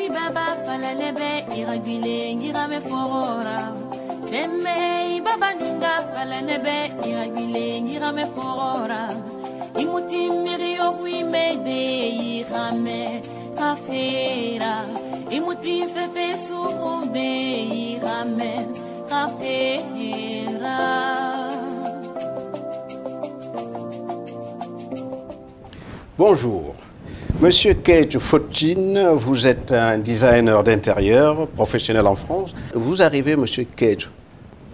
baba falalebe iragile ngirame forora. Deme baba ninga falalebe iragile ngirame forora. Imuti mirio wimede irame kafera. Imuti fefe surude irame kafera. Bonjour. Monsieur Keith Fotchin, vous êtes un designer d'intérieur professionnel en France. Vous arrivez, Monsieur Keith,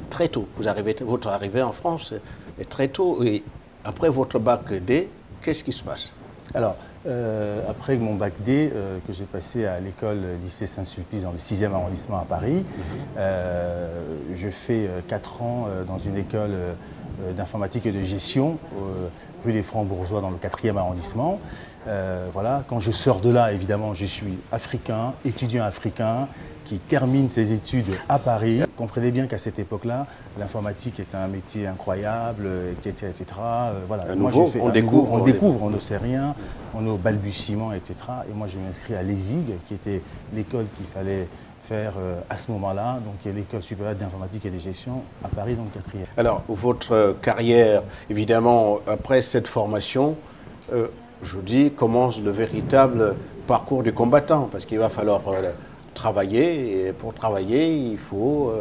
très tôt. Votre arrivée en France est très tôt. Et après votre bac D, qu'est-ce qui se passe? Alors, après mon bac D, que j'ai passé à l'école lycée Saint-Sulpice dans le 6e arrondissement à Paris, je fais 4 ans dans une école d'informatique et de gestion, rue des Francs-Bourgeois dans le 4e arrondissement. Voilà. Quand je sors de là, évidemment, je suis africain, étudiant africain, qui termine ses études à Paris. Comprenez bien qu'à cette époque-là, l'informatique est un métier incroyable, etc. Voilà. On découvre, on ne sait rien, on est au balbutiement, etc. Et moi, je m'inscris à l'ESIG, qui était l'école qu'il fallait faire à ce moment-là, donc l'école supérieure d'informatique et de gestion à Paris, dans le 4e. Alors, votre carrière, évidemment, après cette formation, je dis, commence le véritable parcours du combattant, parce qu'il va falloir travailler, et pour travailler, il faut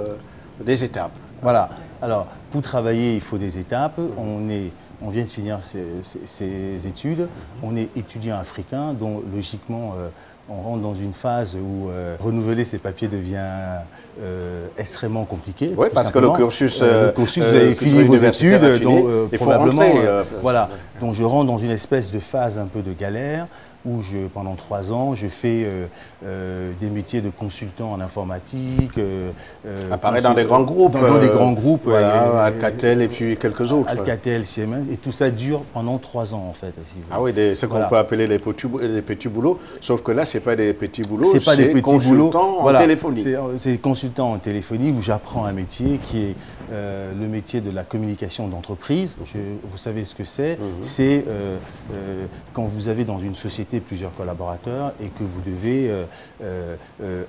des étapes. Voilà. Alors, pour travailler, il faut des étapes. On vient de finir ses études. On est étudiant africain, donc logiquement, on rentre dans une phase où renouveler ses papiers devient extrêmement compliqué. Oui, parce simplement. que le cursus vous avez fini vos études, donc probablement, voilà. Donc je rentre dans une espèce de phase un peu de galère, où pendant 3 ans, je fais des métiers de consultant en informatique. Apparaît dans des grands groupes. Dans des grands groupes. Voilà, Alcatel et puis quelques autres. Alcatel, Siemens, et tout ça dure pendant 3 ans en fait. Ah oui, ce qu'on peut appeler les petits boulots, sauf que là, ce n'est pas des petits boulots, c'est consultant en téléphonie. C'est consultant en téléphonie où j'apprends un métier qui est le métier de la communication d'entreprise. Vous savez ce que c'est. C'est quand vous avez dans une société plusieurs collaborateurs et que vous devez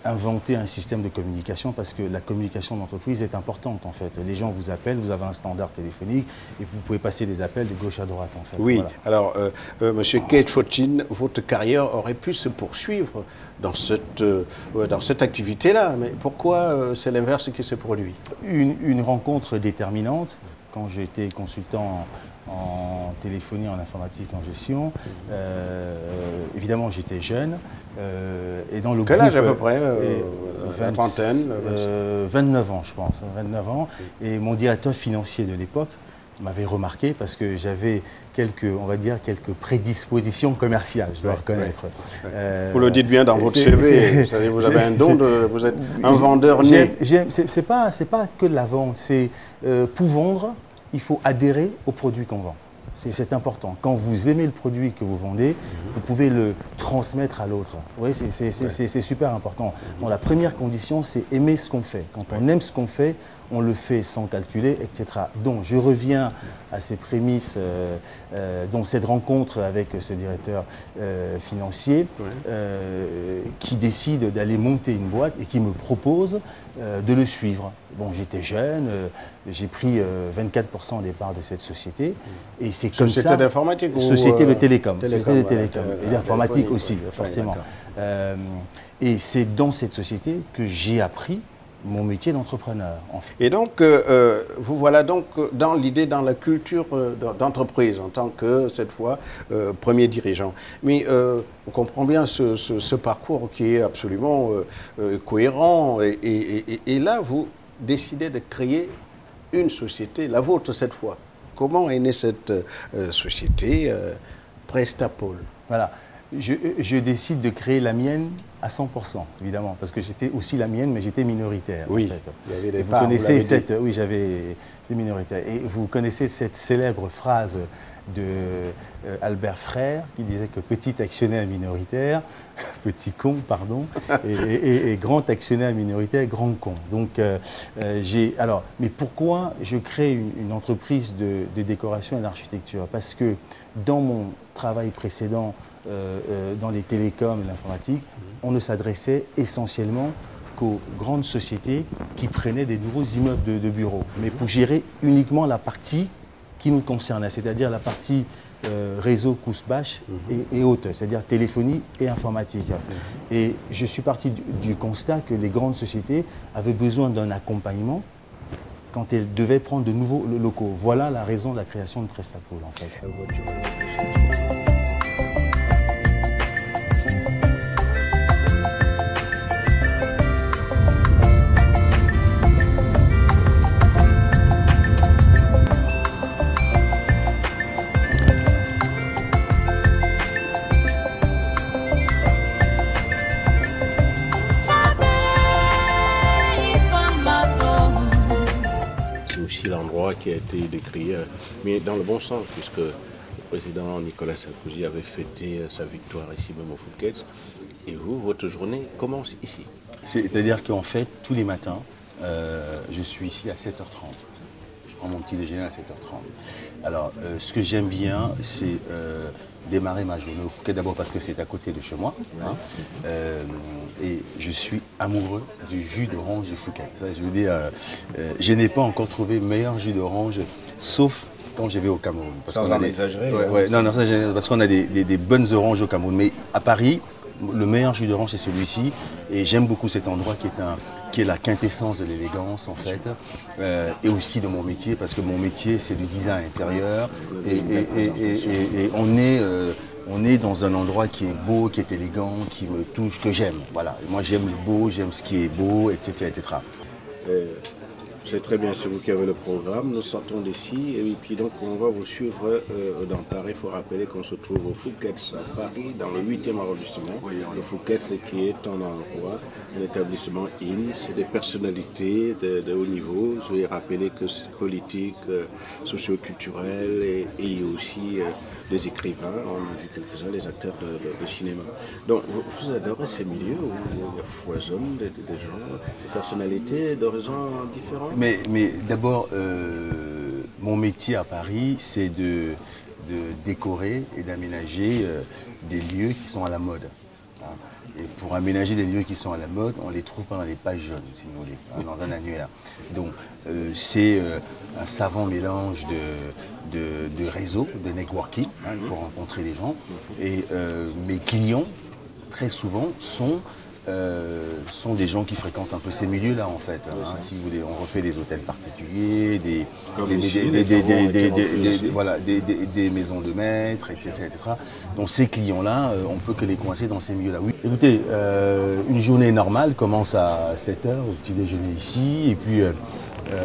inventer un système de communication, parce que la communication d'entreprise est importante en fait. Les gens vous appellent, vous avez un standard téléphonique et vous pouvez passer des appels de gauche à droite en fait. Oui, voilà. Alors Monsieur Keith Fotchin, votre carrière aurait pu se poursuivre dans cette activité-là, mais pourquoi c'est l'inverse qui se produit? Une rencontre déterminante, quand j'étais consultant en téléphonie, en informatique, en gestion. Évidemment, j'étais jeune. Et dans le Quel groupe, âge à peu près? La trentaine? 29 ans, je pense. 29 ans. Et mon directeur financier de l'époque m'avait remarqué parce que j'avais on va dire, quelques prédispositions commerciales, je dois reconnaître. Vous le dites bien dans votre CV, vous avez un don, vous êtes un vendeur né. C'est pas que la vente, c'est pour vendre, il faut adhérer au produit qu'on vend. C'est important. Quand vous aimez le produit que vous vendez, vous pouvez le transmettre à l'autre. Oui, c'est super important. Bon, la première condition, c'est aimer ce qu'on fait. Quand on aime ce qu'on fait, on le fait sans calculer, etc. Donc, je reviens à ces prémices, donc cette rencontre avec ce directeur financier qui décide d'aller monter une boîte et qui me propose de le suivre. Bon, j'étais jeune, j'ai pris 24% des parts de cette société et c'est comme ça. Société d'informatique ou société de télécom. Télécom, société de télécom et d'informatique aussi, forcément. Et c'est dans cette société que j'ai appris mon métier d'entrepreneur. En fait. Et donc, vous voilà donc dans l'idée, dans la culture d'entreprise, en tant que, cette fois, premier dirigeant. Mais on comprend bien ce parcours qui est absolument cohérent. Et là, vous décidez de créer une société, la vôtre cette fois. Comment est née cette société Prestapol? Voilà. Je décide de créer la mienne à 100%, évidemment, parce que j'étais aussi la mienne, mais j'étais minoritaire. Oui, en fait. il y avait des vous parts, connaissez vous cette, oui, j'avais minoritaire. Et vous connaissez cette célèbre phrase de Albert Frère qui disait que petit actionnaire minoritaire, petit con, pardon, et grand actionnaire minoritaire, grand con. Donc, mais pourquoi je crée une entreprise de décoration et d'architecture? Parce que dans mon travail précédent, dans les télécoms et l'informatique, on ne s'adressait essentiellement qu'aux grandes sociétés qui prenaient des nouveaux immeubles de bureaux, mais pour gérer uniquement la partie qui nous concernait, c'est-à-dire la partie réseau, couche-bâche et autres, c'est-à-dire téléphonie et informatique. Et je suis parti du constat que les grandes sociétés avaient besoin d'un accompagnement quand elles devaient prendre de nouveaux locaux. Voilà la raison de la création de Prestapol, en fait. L'endroit qui a été décrié, mais dans le bon sens, puisque le président Nicolas Sarkozy avait fêté sa victoire ici même au Phuket. Et vous, votre journée commence ici? C'est-à-dire qu'en fait, tous les matins, je suis ici à 7h30. Je prends mon petit déjeuner à 7h30. Alors, ce que j'aime bien, c'est démarrer ma journée au Phuket, d'abord parce que c'est à côté de chez moi. Hein, et je suis amoureux du jus d'orange du Phuket. Ça, je veux dire, je n'ai pas encore trouvé meilleur jus d'orange, sauf quand je vais au Cameroun. Sans en exagérer. Non, parce qu'on a des bonnes oranges au Cameroun. Mais à Paris, le meilleur jus d'orange, c'est celui-ci. Et j'aime beaucoup cet endroit qui est la quintessence de l'élégance, en fait. Et aussi de mon métier, parce que mon métier, c'est du design intérieur. Et on est dans un endroit qui est beau, qui est élégant, qui me touche, que j'aime. Voilà. Moi, j'aime le beau, j'aime ce qui est beau, etc. etc. C'est très bien, c'est vous qui avez le programme. Nous sortons d'ici et puis donc on va vous suivre dans Paris. Il faut rappeler qu'on se trouve au Phuket à Paris, dans le 8e arrondissement. Le Phuket, c'est qui est un endroit, un établissement IN, c'est des personnalités de haut niveau. Je vais rappeler que c'est politique, socio-culturel et il y a aussi des écrivains, on a vu quelques-uns, des acteurs de cinéma. Donc vous adorez ces milieux où il foisonne des gens, des personnalités d'horizons différents? Mais d'abord, mon métier à Paris, c'est de décorer et d'aménager des lieux qui sont à la mode. Hein. Et pour aménager des lieux qui sont à la mode, on les trouve pas dans les pages jaunes, si vous voulez, hein, dans un annuaire. Donc, c'est un savant mélange de réseau, de networking. Hein, il faut rencontrer des gens. Et mes clients, très souvent, sont des gens qui fréquentent un peu ces milieux-là, en fait. Hein, si vous voulez, on refait des hôtels particuliers, des maisons de maîtres, etc. Donc ces clients-là, on peut que les coincer dans ces milieux-là. Oui. Écoutez, une journée normale commence à 7h, au petit déjeuner ici, et puis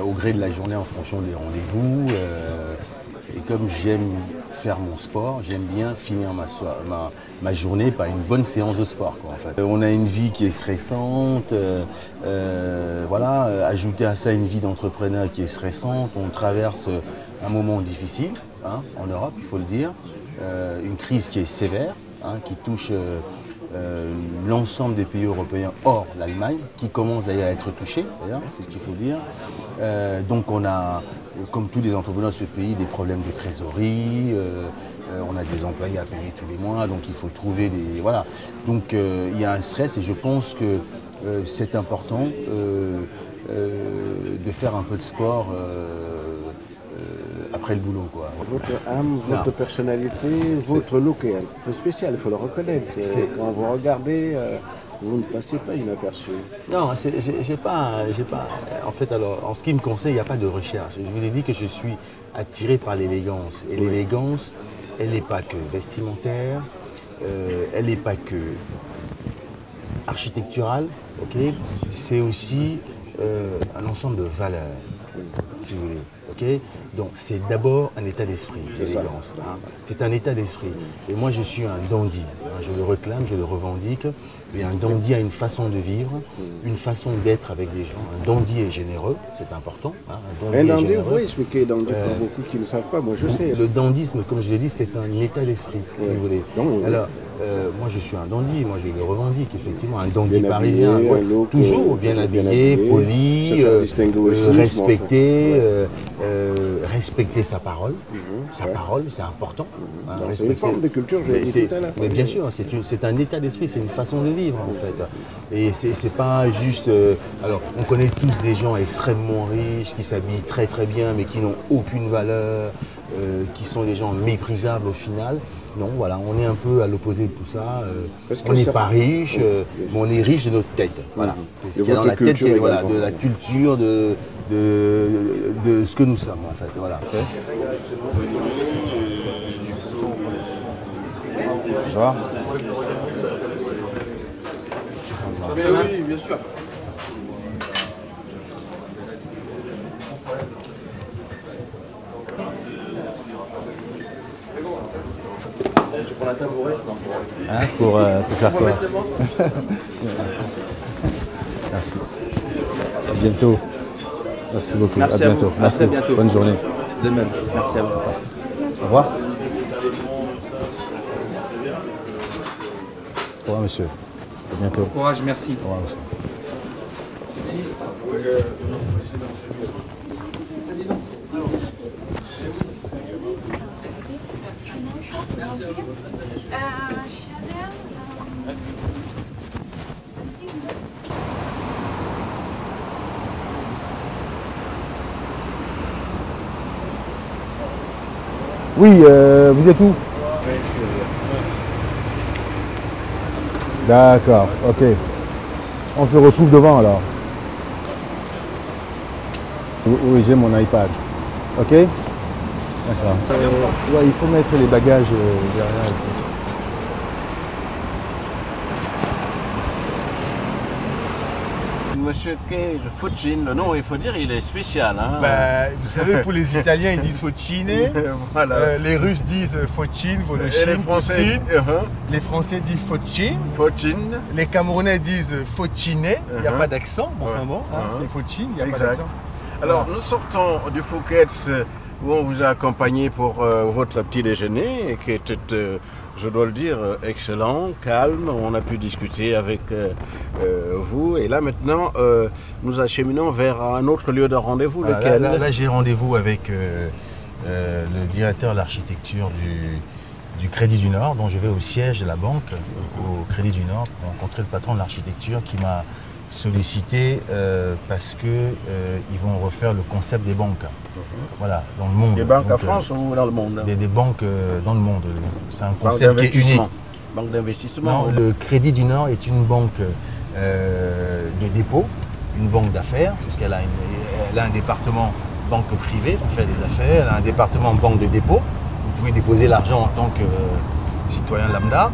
au gré de la journée en fonction des rendez-vous. Et comme j'aime faire mon sport, j'aime bien finir ma journée par une bonne séance de sport, quoi, en fait. On a une vie qui est stressante, voilà, ajouter à ça une vie d'entrepreneur qui est stressante. On traverse un moment difficile, hein, en Europe, il faut le dire, une crise qui est sévère, hein, qui touche l'ensemble des pays européens hors l'Allemagne, qui commence d'ailleurs à être touché, d'ailleurs, c'est ce qu'il faut dire. Donc on a, comme tous les entrepreneurs de ce pays, des problèmes de trésorerie, on a des employés à payer tous les mois, donc il faut trouver des... Voilà. Donc il y a un stress et je pense que c'est important de faire un peu de sport après le boulot, quoi. Votre âme, votre personnalité, votre look est un peu spécial, il faut le reconnaître. Quand vous regardez, vous ne passez pas inaperçu. Non, j'ai pas... En fait, alors, en ce qui me concerne, il n'y a pas de recherche. Je vous ai dit que je suis attiré par l'élégance. Et l'élégance, elle n'est pas que vestimentaire, elle n'est pas que architecturale, ok. C'est aussi un ensemble de valeurs, si vous voulez. Okay, donc c'est d'abord un état d'esprit, l'élégance. Hein. C'est un état d'esprit. Et moi je suis un dandy. Hein. Je le réclame, je le revendique. Et un dandy a une façon de vivre, une façon d'être avec des gens. Un dandy est généreux, c'est important. Hein. Un dandy, vous pouvez expliquer dandy pour beaucoup qui ne savent pas, moi je sais. Le dandisme, comme je l'ai dit, c'est un état d'esprit, si vous voulez. Donc, alors, moi je suis un dandy, moi je le revendique, effectivement, un dandy bien parisien. Habillé, look, toujours bien habillé, poli, respecté, respecter sa parole. Sa parole, c'est important. C'est une forme de culture, je l'ai dit tout à l'heure. Mais bien sûr, c'est un état d'esprit, c'est une façon de vivre en fait. Et c'est pas juste... alors, on connaît tous des gens extrêmement riches, qui s'habillent très très bien, mais qui n'ont aucune valeur, qui sont des gens méprisables au final. Non, voilà, on est un peu à l'opposé de tout ça. On n'est pas riche, mais on est riche de notre tête. Voilà. C'est ce qu'il y a dans la tête, voilà, de la culture, de ce que nous sommes en fait. Voilà. Ça va? Oui, bien sûr. Je prends la tabouret. Hein, pour faire quoi? Merci. À bientôt. Merci beaucoup. Merci à bientôt. vous. Merci. À bientôt. Bonne journée. De même. Merci à vous. Au revoir. Au revoir, monsieur. À bientôt. Courage, merci. Au revoir, monsieur. Oui, vous êtes où? D'accord, ok. On se retrouve devant alors. Oui, j'ai mon iPad. Ok? D'accord. Ouais, il faut mettre les bagages derrière. Monsieur Cage, Fucin, le nom, il faut dire, il est spécial. Hein? Bah, vous savez, pour les Italiens, ils disent Focine. Voilà. Les Russes disent Focine, Et les Français, Les Français disent Focine. Fucin. Les Camerounais disent Focine. Il n'y a pas d'accent. Enfin bon, c'est Focine, il n'y a pas d'accent. Alors, nous sortons du Fouquet's où on vous a accompagné pour votre petit déjeuner, qui était, je dois le dire, excellent, calme. On a pu discuter avec vous. Et là, maintenant, nous acheminons vers un autre lieu de rendez-vous. Lequel? Là, j'ai rendez-vous avec le directeur de l'architecture du Crédit du Nord, dont je vais au siège de la banque, au Crédit du Nord, pour rencontrer le patron de l'architecture qui m'a sollicité parce qu'ils vont refaire le concept des banques. Voilà, dans le monde. Des banques donc, en France ou dans le monde? Des banques dans le monde. C'est un concept qui est unique. Banque d'investissement? Non, le Crédit du Nord est une banque de dépôt, une banque d'affaires, puisqu'elle a, elle a un département banque privée pour faire des affaires, elle a un département banque de dépôt. Vous pouvez déposer l'argent en tant que citoyen lambda.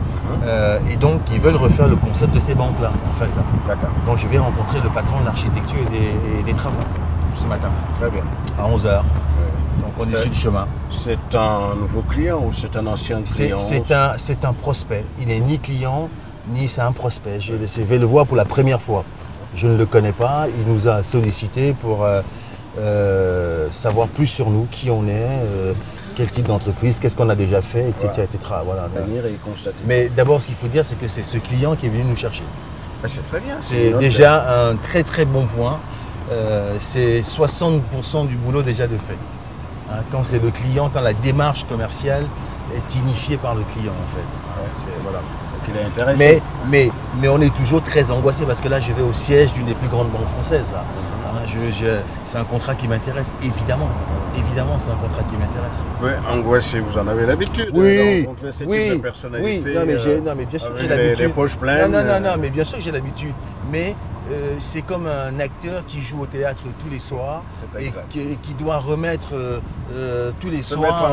Et donc, ils veulent refaire le concept de ces banques-là, en fait. D'accord. Donc, je vais rencontrer le patron de l'architecture et des travaux ce matin. Très bien. À 11 h. Donc, on est sur le chemin. C'est un nouveau client ou c'est un ancien client? C'est un prospect. Il n'est ni client, ni c'est un prospect. Je vais le voir pour la première fois. Je ne le connais pas. Il nous a sollicité pour savoir plus sur nous, qui on est, quel type d'entreprise, qu'est-ce qu'on a déjà fait, etc. Voilà. Venir et constater. Mais d'abord, ce qu'il faut dire, c'est que c'est ce client qui est venu nous chercher. Ah, c'est très bien. C'est déjà un très très bon point. C'est 60% du boulot déjà de fait. Hein, quand c'est le client, quand la démarche commerciale est initiée par le client en fait. Voilà. Donc il est intéressé. Mais on est toujours très angoissé parce que là je vais au siège d'une des plus grandes banques françaises. Là. Hein, c'est un contrat qui m'intéresse, évidemment. Évidemment, c'est un contrat qui m'intéresse. Oui, angoissé, vous en avez l'habitude. Oui, oui, personnalité, oui. Non, mais bien sûr que j'ai les l'habitude. poches pleines. Non, mais bien sûr que j'ai l'habitude. Mais c'est comme un acteur qui joue au théâtre tous les soirs et qui doit remettre tous les soirs.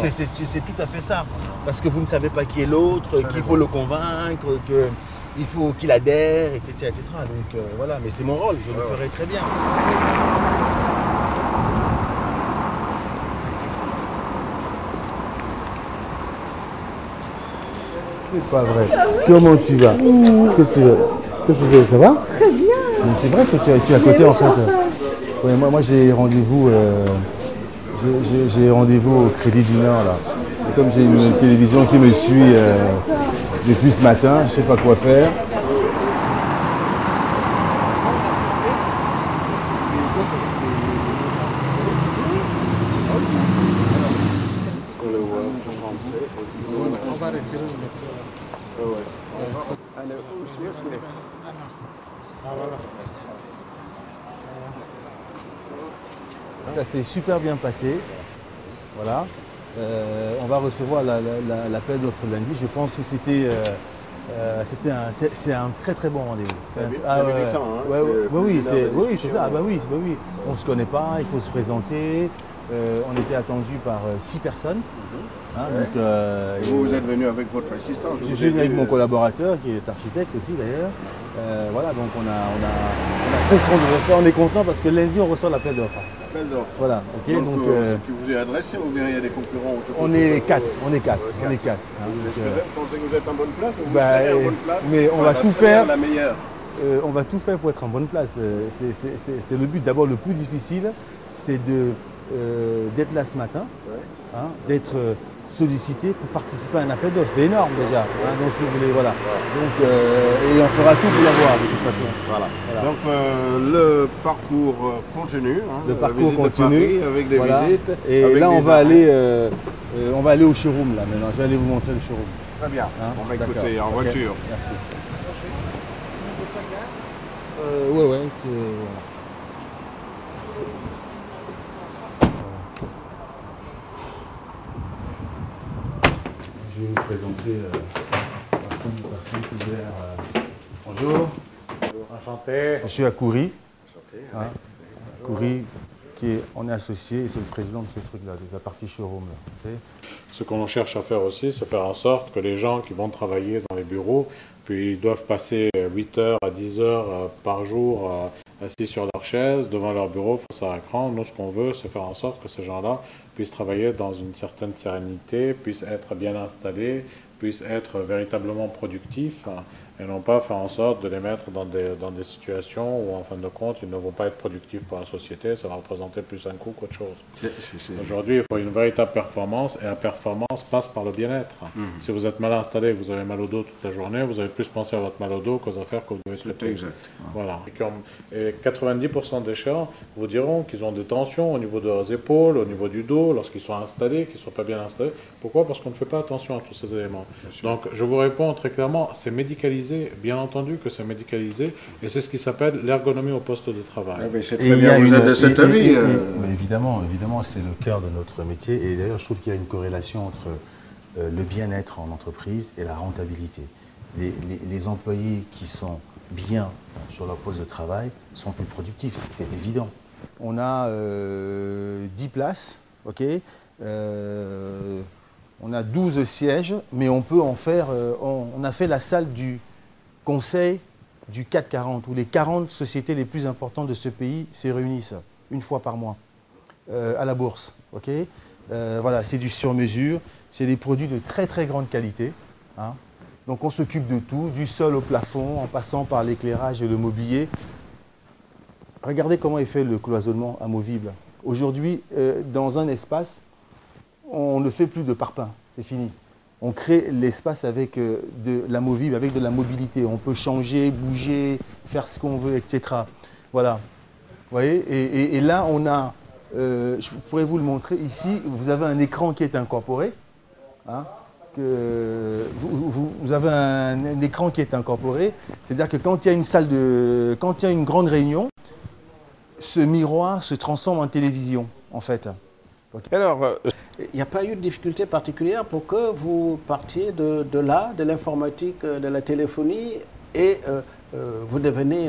C'est tout à fait ça. Parce que vous ne savez pas qui est l'autre, qu'il faut le convaincre, qu'il faut qu'il adhère, etc. Donc voilà, mais c'est mon rôle, je le ferai très bien. C'est pas vrai. Comment tu vas? Qu'est-ce que tu veux? Ça va? Très bien. C'est vrai que tu es à côté en fait. Ouais, moi j'ai rendez-vous au Crédit du Nord là. Et comme j'ai une télévision qui me suit depuis ce matin, je ne sais pas quoi faire. Ça s'est super bien passé. Voilà. On va recevoir l'appel d'offres lundi. Je pense que c'est un très très bon rendez-vous. C'est militant, hein, oui, c'est ça. Oui. On ne se connaît pas, il faut se présenter. On était attendu par 6 personnes. Vous êtes venu avec votre assistant. Je suis venu avec mon collaborateur qui est architecte aussi d'ailleurs. Voilà, donc on a fait ce qu'on devait faire. On est content parce que lundi on reçoit l'appel d'offres. Voilà, ok. Donc ce qui vous est adressé, ou bien il y a des concurrents? On est 4. Vous pensez que vous êtes en bonne place? Vous serez en bonne place? Mais on va tout faire. La meilleure. On va tout faire pour être en bonne place. C'est le but. D'abord, le plus difficile, c'est d'être là ce matin, d'être sollicité pour participer à un appel d'offres. C'est énorme déjà. Donc si vous voulez, voilà. Donc, et on fera tout pour l'avoir de toute façon. Voilà. Donc le parcours continue. Le parcours continue avec des visites. Et là, on va aller au showroom là maintenant. Je vais aller vous montrer le showroom. Très bien. On va écouter en voiture. Merci. Ouais. Je vais vous présenter personne qui gère. Bonjour. Enchanté. Je suis à Coury. Coury, on est associé et c'est le président de ce truc-là, de la partie showroom. Là. Ce qu'on cherche à faire aussi, c'est faire en sorte que les gens qui vont travailler dans les bureaux, puis ils doivent passer 8 heures à 10 heures par jour assis sur leur chaise, devant leur bureau, face à l'écran. Nous, ce qu'on veut, c'est faire en sorte que ces gens-là puissent travailler dans une certaine sérénité, puissent être bien installés, puissent être véritablement productifs, et non pas faire en sorte de les mettre dans des situations où, en fin de compte, ils ne vont pas être productifs pour la société. Ça va représenter plus un coût qu'autre chose. Aujourd'hui, il faut une véritable performance, et la performance passe par le bien-être. Si vous êtes mal installé, vous avez mal au dos toute la journée, vous allez plus penser à votre mal au dos qu'aux affaires que vous devez traiter. Exact. Voilà. Et 90% des gens vous diront qu'ils ont des tensions au niveau de leurs épaules, au niveau du dos, lorsqu'ils sont installés, qu'ils ne sont pas bien installés. Pourquoi? Parce qu'on ne fait pas attention à tous ces éléments. Donc, je vous réponds très clairement, c'est médicalisé, bien entendu que c'est médicalisé, et c'est ce qui s'appelle l'ergonomie au poste de travail. C'est très bien, vous êtes de cet avis. Évidemment, c'est le cœur de notre métier, et d'ailleurs, je trouve qu'il y a une corrélation entre le bien-être en entreprise et la rentabilité. Les employés qui sont bien sur leur poste de travail sont plus productifs, c'est évident. On a 10 places, ok. On a 12 sièges, mais on peut en faire, on a fait la salle du conseil du CAC 40, où les 40 sociétés les plus importantes de ce pays se réunissent une fois par mois à la bourse. Ok. Voilà, c'est du sur-mesure, c'est des produits de très très grande qualité. Hein. Donc on s'occupe de tout, du sol au plafond, en passant par l'éclairage et le mobilier. Regardez comment est fait le cloisonnement amovible. Aujourd'hui, dans un espace, on ne fait plus de parpaing, c'est fini. On crée l'espace avec de l'amovible, avec de la mobilité. On peut changer, bouger, faire ce qu'on veut, etc. Voilà. Vous voyez, et là, on a, je pourrais vous le montrer, ici, vous avez un écran qui est incorporé. Hein, vous avez un écran qui est incorporé. C'est-à-dire que quand il y a une salle de, quand il y a une grande réunion, ce miroir se transforme en télévision, en fait. Alors, il n'y a pas eu de difficulté particulière pour que vous partiez de là, de l'informatique, de la téléphonie, et vous devenez,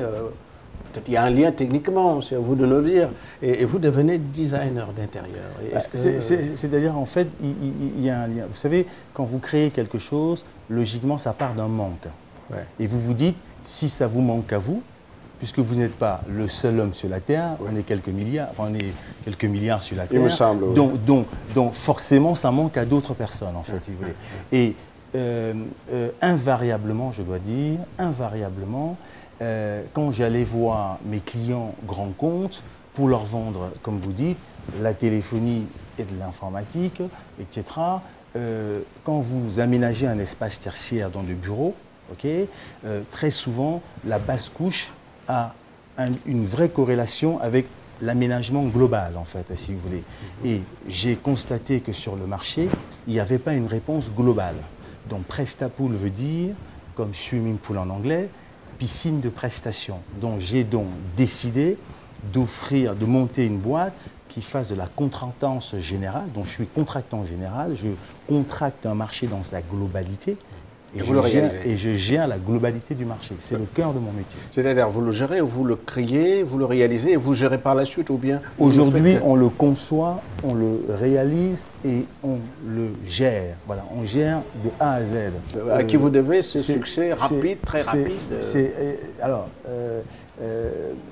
peut-être il y a un lien techniquement, c'est à vous de nous le dire, et vous devenez designer d'intérieur. C'est-à-dire, en fait, il y a un lien. Vous savez, quand vous créez quelque chose, logiquement, ça part d'un manque. Ouais. Et vous vous dites, si ça vous manque à vous, puisque vous n'êtes pas le seul homme sur la Terre, on est quelques milliards, enfin, on est quelques milliards sur la Terre. Il me semble, oui. Donc forcément, ça manque à d'autres personnes, en fait, si vous voulez. Et invariablement, je dois dire, invariablement, quand j'allais voir mes clients grands comptes, pour leur vendre, comme vous dites, la téléphonie et de l'informatique, etc., quand vous aménagez un espace tertiaire dans le bureau, okay, très souvent, la basse couche a une vraie corrélation avec l'aménagement global, en fait, si vous voulez. Et j'ai constaté que sur le marché, il n'y avait pas une réponse globale. Donc, Prestapool veut dire, comme swimming pool en anglais, piscine de prestations. Donc j'ai donc décidé d'offrir, de monter une boîte qui fasse de la contractance générale. Donc je suis contractant général, je contracte un marché dans sa globalité. Et je gère la globalité du marché. C'est le cœur de mon métier. C'est-à-dire, vous le gérez, vous le créez, vous le réalisez et vous gérez par la suite ou bien... Aujourd'hui, on le conçoit, on le réalise et on le gère. Voilà, on gère de A à Z. À qui vous devez ce succès rapide, très rapide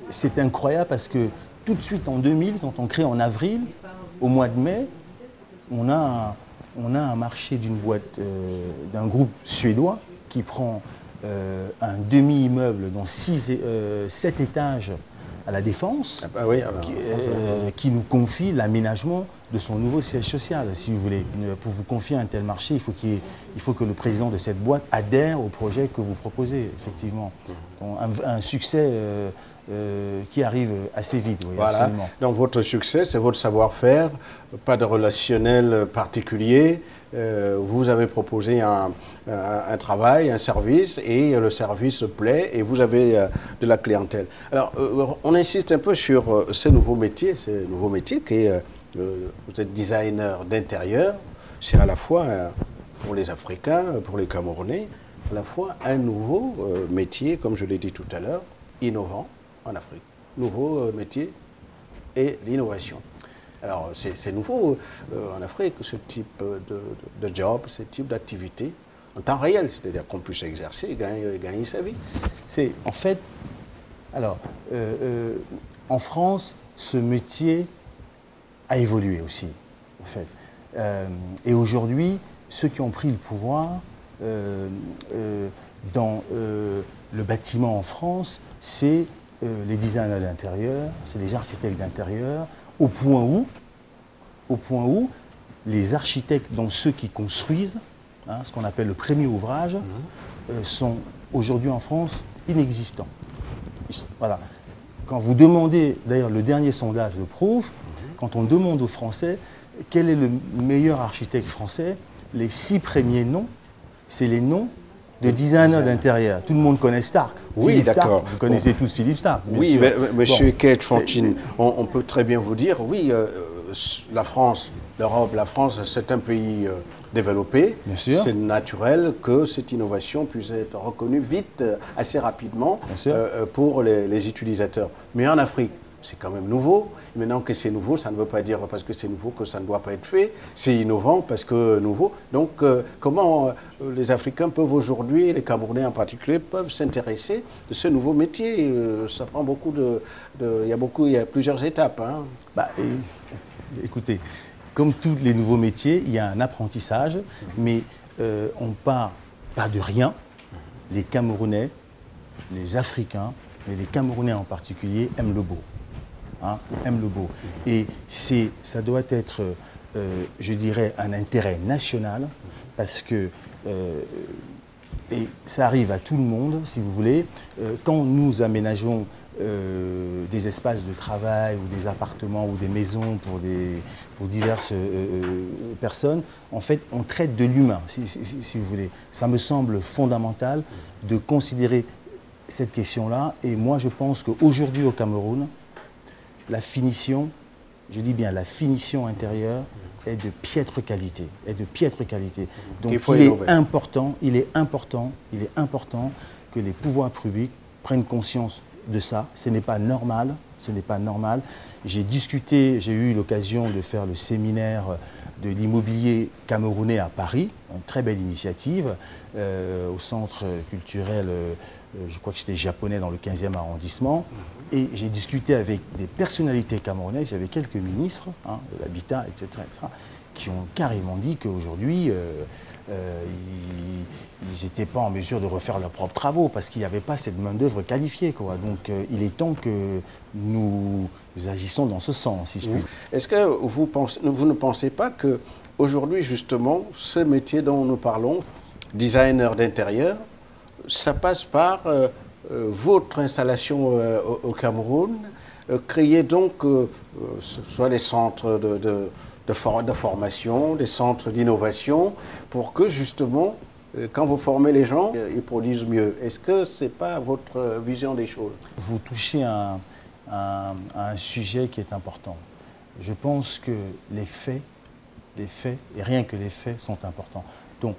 C'est incroyable parce que tout de suite en 2000, quand on crée en avril, au mois de mai, on a un marché d'une boîte, d'un groupe suédois qui prend un demi-immeuble dans 7 étages à la Défense, qui nous confie l'aménagement de son nouveau siège social, si vous voulez. Pour vous confier un tel marché, il faut que le président de cette boîte adhère au projet que vous proposez, effectivement. Donc, un succès qui arrive assez vite, oui, voilà. Absolument. Donc votre succès, c'est votre savoir-faire, pas de relationnel particulier. Vous avez proposé un travail, un service, et le service plaît, et vous avez de la clientèle. Alors, on insiste un peu sur ces nouveaux métiers qui est, vous êtes designer d'intérieur, c'est à la fois, pour les Africains, pour les Camerounais, à la fois un nouveau métier, comme je l'ai dit tout à l'heure, innovant en Afrique. Nouveau métier et l'innovation. Alors, c'est nouveau en Afrique, ce type de job, ce type d'activité, en temps réel, c'est-à-dire qu'on puisse exercer et gagner sa vie. C'est, en fait, alors, en France, ce métier a évolué aussi, en fait. Et aujourd'hui, ceux qui ont pris le pouvoir dans le bâtiment en France, c'est les designers d'intérieur, c'est les architectes d'intérieur, au point où les architectes, dont ceux qui construisent, hein, ce qu'on appelle le premier ouvrage, sont aujourd'hui en France inexistants. Voilà. Quand vous demandez, d'ailleurs le dernier sondage le prouve, quand on demande aux Français quel est le meilleur architecte français, les 6 premiers noms, c'est les noms de designers d'intérieur. Tout le monde connaît Stark. Oui, d'accord. Vous connaissez tous Philippe Stark. Oui, mais monsieur Keith Fontine, on peut très bien vous dire, oui, la France, l'Europe, la France, c'est un pays développé. C'est naturel que cette innovation puisse être reconnue vite, assez rapidement, pour les utilisateurs. Mais en Afrique, c'est quand même nouveau. Et maintenant que c'est nouveau, ça ne veut pas dire parce que c'est nouveau que ça ne doit pas être fait. C'est innovant parce que nouveau. Donc, comment les Africains peuvent aujourd'hui, les Camerounais en particulier, peuvent s'intéresser de ce nouveau métier? Ça prend beaucoup il y a plusieurs étapes. Hein. Bah, écoutez, comme tous les nouveaux métiers, il y a un apprentissage, mais on part pas de rien. Les Camerounais, les Africains, mais les Camerounais en particulier, aiment le beau. Hein, aiment le beau. Et ça doit être, je dirais, un intérêt national, parce que, et ça arrive à tout le monde, si vous voulez, quand nous aménageons des espaces de travail ou des appartements ou des maisons pour diverses personnes, en fait, on traite de l'humain, si vous voulez. Ça me semble fondamental de considérer cette question-là, et moi je pense qu'aujourd'hui au Cameroun, la finition, je dis bien la finition intérieure, est de piètre qualité. Donc il est important que les pouvoirs publics prennent conscience de ça. Ce n'est pas normal, J'ai eu l'occasion de faire le séminaire de l'immobilier camerounais à Paris, une très belle initiative, au centre culturel, je crois que c'était japonais dans le 15e arrondissement. Et j'ai discuté avec des personnalités camerounaises, il y avait quelques ministres de l'habitat, etc., qui ont carrément dit qu'aujourd'hui, ils n'étaient pas en mesure de refaire leurs propres travaux parce qu'il n'y avait pas cette main-d'œuvre qualifiée, quoi. Donc il est temps que nous agissons dans ce sens, si je puis. Est-ce que vous ne pensez pas qu'aujourd'hui, justement, ce métier dont nous parlons, designer d'intérieur, ça passe par votre installation au Cameroun, créer donc soit des centres de formation, des centres d'innovation, pour que justement quand vous formez les gens, ils produisent mieux. Est-ce que ce n'est pas votre vision des choses? Vous touchez à un sujet qui est important. Je pense que les faits, et rien que les faits sont importants. Donc,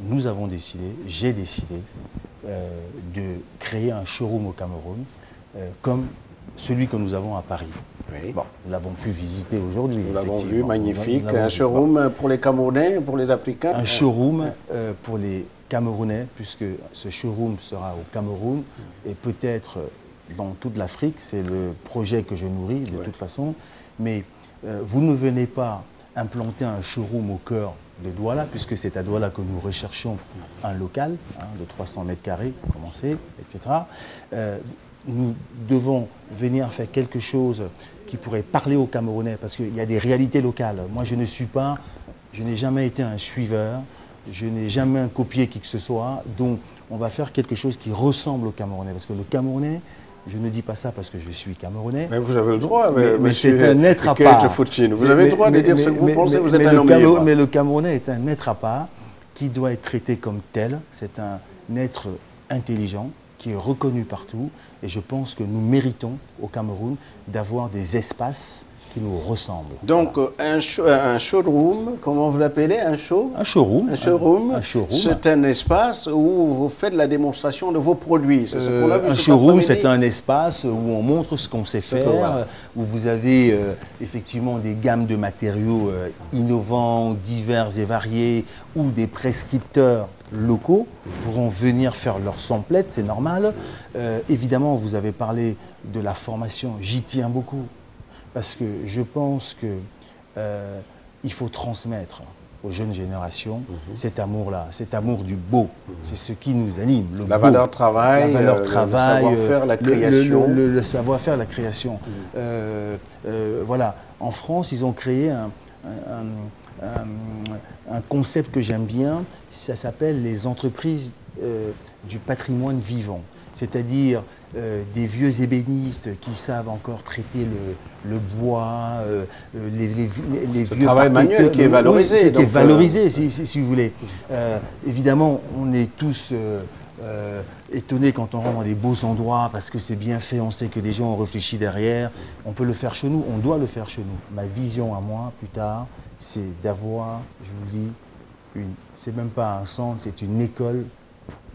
nous avons décidé, j'ai décidé de créer un showroom au Cameroun comme celui que nous avons à Paris. Oui. Bon, nous l'avons pu visiter aujourd'hui. Nous l'avons vu, magnifique. Un showroom pour les Camerounais, pour les Africains. Un showroom pour les Camerounais, puisque ce showroom sera au Cameroun et peut-être dans toute l'Afrique. C'est le projet que je nourris de toute façon. Mais vous ne venez pas implanter un showroom au cœur de Douala, puisque c'est à Douala que nous recherchons un local de 300 mètres carrés, pour commencer, etc. Nous devons venir faire quelque chose qui pourrait parler aux Camerounais, parce qu'il y a des réalités locales. Moi, je n'ai jamais été un suiveur, je n'ai jamais copié qui que ce soit, donc on va faire quelque chose qui ressemble aux Camerounais, parce que le Camerounais, je ne dis pas ça parce que je suis Camerounais. Mais vous avez le droit, mais c'est un être à part. Vous avez le droit de dire ce que vous pensez, vous êtes un homme libre. Mais le Camerounais est un être à part qui doit être traité comme tel. C'est un être intelligent qui est reconnu partout. Et je pense que nous méritons au Cameroun d'avoir des espaces qui nous ressemblent. Donc un showroom, comment vous l'appelez, un showroom. Un showroom. C'est un espace où vous faites la démonstration de vos produits. Un showroom, c'est un espace où on montre ce qu'on sait faire, où vous avez effectivement des gammes de matériaux innovants, divers et variés, où des prescripteurs locaux pourront venir faire leur samplette, c'est normal. Évidemment, vous avez parlé de la formation, j'y tiens beaucoup. Parce que je pense qu'il faut transmettre aux jeunes générations cet amour-là, cet amour du beau. C'est ce qui nous anime. La valeur travail, le savoir-faire, la création. Le savoir-faire, la création. Voilà. En France, ils ont créé un concept que j'aime bien. Ça s'appelle les entreprises du patrimoine vivant. C'est-à-dire des vieux ébénistes qui savent encore traiter le bois, les vieux travail manuel qui est valorisé. Qui est valorisé, si vous voulez. Évidemment, on est tous étonnés quand on rentre dans des beaux endroits parce que c'est bien fait, on sait que des gens ont réfléchi derrière. On peut le faire chez nous, on doit le faire chez nous. Ma vision à moi, plus tard, c'est d'avoir, je vous le dis, c'est même pas un centre, c'est une école.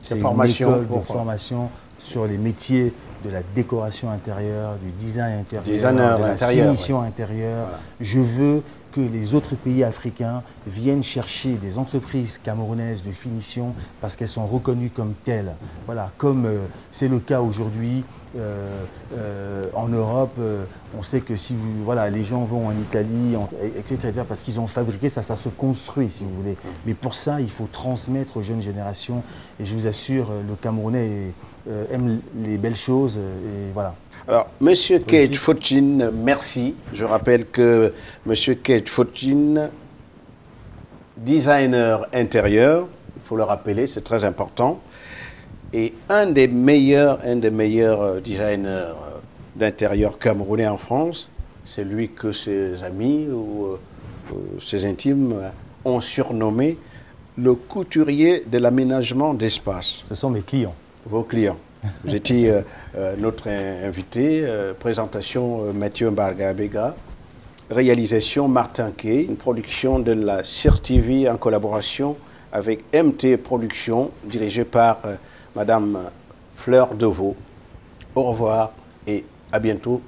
C'est une école de formation sur les métiers de la décoration intérieure, du design intérieur, de la finition intérieure. Voilà. Je veux que les autres pays africains viennent chercher des entreprises camerounaises de finition parce qu'elles sont reconnues comme telles. Voilà, comme c'est le cas aujourd'hui en Europe. On sait que si les gens vont en Italie, etc., parce qu'ils ont fabriqué ça, ça se construit, si vous voulez. Mais pour ça, il faut transmettre aux jeunes générations. Et je vous assure, le Camerounais aime les belles choses. Et voilà. Alors, Monsieur Keith Fotchin, merci. Je rappelle que Monsieur Keith Fotchin, designer intérieur, il faut le rappeler, c'est très important, et un des meilleurs designers d'intérieur camerounais en France, c'est lui que ses amis ou ses intimes ont surnommé le couturier de l'aménagement d'espace. Ce sont mes clients. Vos clients. Vous étiez notre invité, présentation Mathieu Mbarga-Abega, réalisation Martin Kay, une production de la CIR-TV en collaboration avec MT Productions, dirigée par Madame Fleur Deveau. Au revoir et à bientôt.